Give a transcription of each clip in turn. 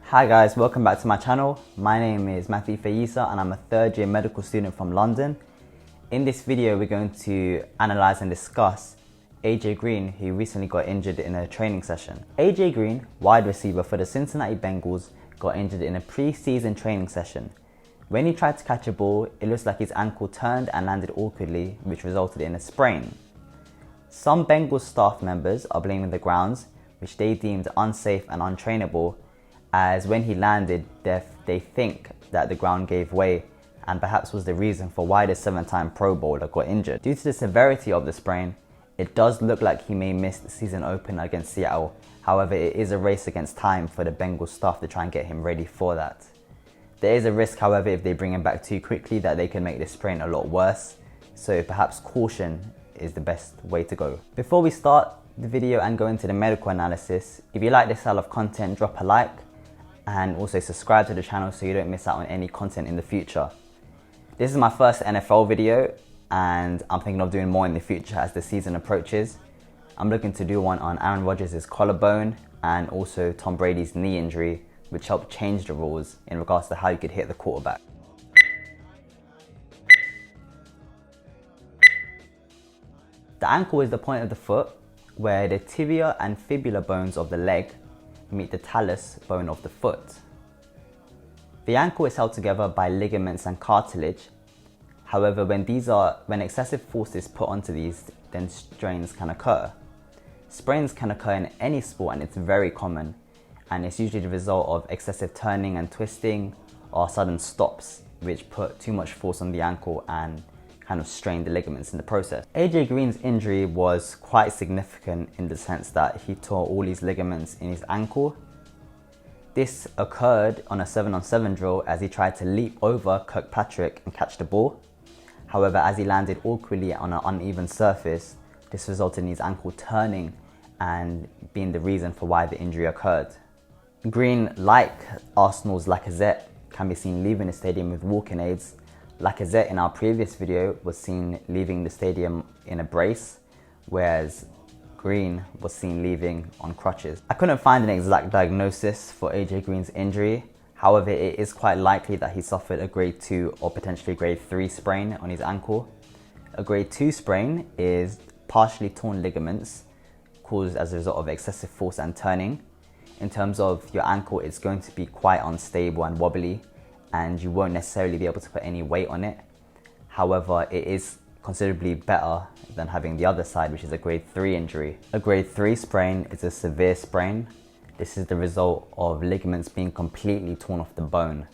Hi guys, welcome back to my channel. My name is Matthew Fayisa and I'm a third year medical student from London. In this video we're going to analyse and discuss AJ Green, who recently got injured in a training session. AJ Green, wide receiver for the Cincinnati Bengals, got injured in a pre-season training session. When he tried to catch a ball, it looks like his ankle turned and landed awkwardly, which resulted in a sprain. Some Bengals staff members are blaming the grounds, which they deemed unsafe and untrainable, as when he landed, they think that the ground gave way and perhaps was the reason for why the 7-time Pro Bowler got injured. Due to the severity of the sprain, it does look like he may miss the season opener against Seattle. However, it is a race against time for the Bengals staff to try and get him ready for that. There is a risk, however, if they bring him back too quickly, that they can make the sprain a lot worse. So perhaps caution is the best way to go. Before we start the video and go into the medical analysis, if you like this style of content, drop a like and also subscribe to the channel so you don't miss out on any content in the future. This is my first NFL video and I'm thinking of doing more in the future as the season approaches. I'm looking to do one on Aaron Rodgers' collarbone and also Tom Brady's knee injury, which helped change the rules in regards to how you could hit the quarterback. The ankle is the point of the foot where the tibia and fibula bones of the leg meet the talus bone of the foot. The ankle is held together by ligaments and cartilage. However, when excessive force is put onto these, then strains can occur. Sprains can occur in any sport and it's very common, and it's usually the result of excessive turning and twisting or sudden stops, which put too much force on the ankle and kind of strain the ligaments in the process. AJ Green's injury was quite significant in the sense that he tore all his ligaments in his ankle. This occurred on a 7-on-7 drill as he tried to leap over Kirkpatrick and catch the ball. However, as he landed awkwardly on an uneven surface, this resulted in his ankle turning and being the reason for why the injury occurred. Green, like Arsenal's LACAZETTE, can be seen leaving the stadium with walking aids. LACAZETTE in our previous video was seen leaving the stadium in a brace, whereas Green was seen leaving on crutches. I couldn't find an exact diagnosis for AJ Green's injury. However, it is quite likely that he suffered a grade 2 or potentially grade 3 sprain on his ankle. A grade 2 sprain is partially torn ligaments caused as a result of excessive force and turning. In terms of your ankle, it's going to be quite unstable and wobbly, and you won't necessarily be able to put any weight on it. However, it is considerably better than having the other side, which is a grade 3 injury. A grade 3 sprain is a severe sprain. This is the result of ligaments being completely torn off the bone.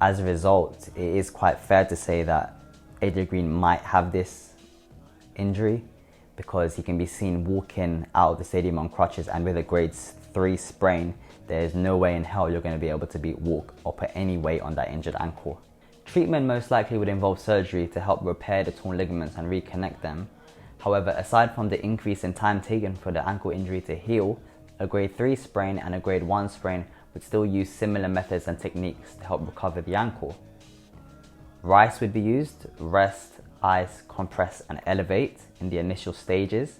As a result, it is quite fair to say that AJ Green might have this injury because he can be seen walking out of the stadium on crutches, and with a grade 3 sprain, there's no way in hell you're going to be able to walk or put any weight on that injured ankle. Treatment most likely would involve surgery to help repair the torn ligaments and reconnect them. However, aside from the increase in time taken for the ankle injury to heal, a grade 3 sprain and a grade 1 sprain would still use similar methods and techniques to help recover the ankle. RICE would be used: rest, ice, compress and elevate in the initial stages,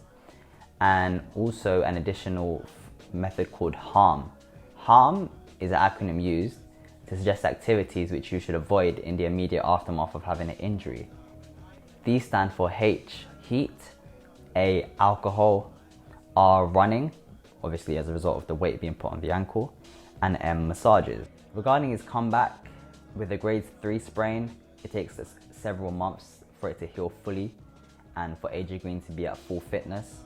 and also an additional method called HARM. HARM is an acronym used to suggest activities which you should avoid in the immediate aftermath of having an injury. These stand for H, heat, A, alcohol, R, running, obviously as a result of the weight being put on the ankle, and M, massages. Regarding his comeback, with a grade 3 sprain, it takes us several months for it to heal fully and for AJ Green to be at full fitness,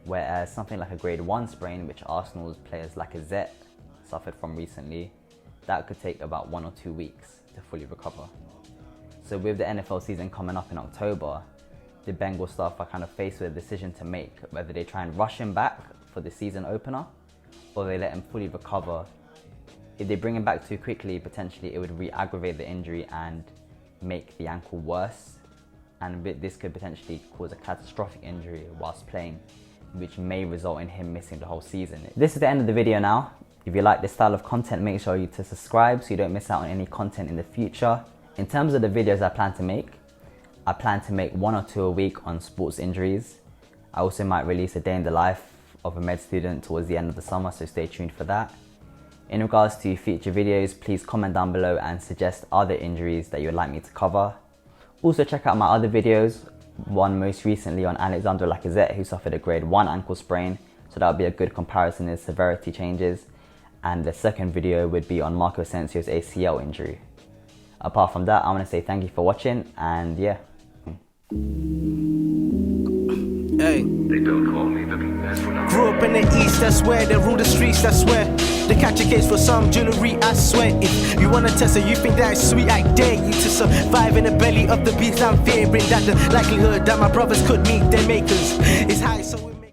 whereas something like a grade 1 sprain, which Arsenal's players LACAZETTE suffered from recently, that could take about 1 or 2 weeks to fully recover. So with the NFL season coming up in October, the Bengals staff are kind of faced with a decision to make, whether they try and rush him back for the season opener or they let him fully recover. If they bring him back too quickly, potentially it would re-aggravate the injury and make the ankle worse, and this could potentially cause a catastrophic injury whilst playing, which may result in him missing the whole season. This is the end of the video now. If you like this style of content, make sure you subscribe so you don't miss out on any content in the future. In terms of the videos I plan to make 1 or 2 a week on sports injuries. I also might release a day in the life of a med student towards the end of the summer, so stay tuned for that. In regards to future videos, please comment down below and suggest other injuries that you would like me to cover. Also check out my other videos, one most recently on Alexandre LACAZETTE, who suffered a grade 1 ankle sprain, so that would be a good comparison in severity changes. And the second video would be on Marco Asensio's ACL injury. Apart from that, I want to say thank you for watching, and yeah. Hey. They don't call me the best when I grew up in the east, that's where they rule the streets, that's where they catch a case for some jewelry, I swear. If you wanna test it, you think that's sweet, I dare you to survive in the belly of the beast. I'm fearing that the likelihood that my brothers could meet their makers is high, so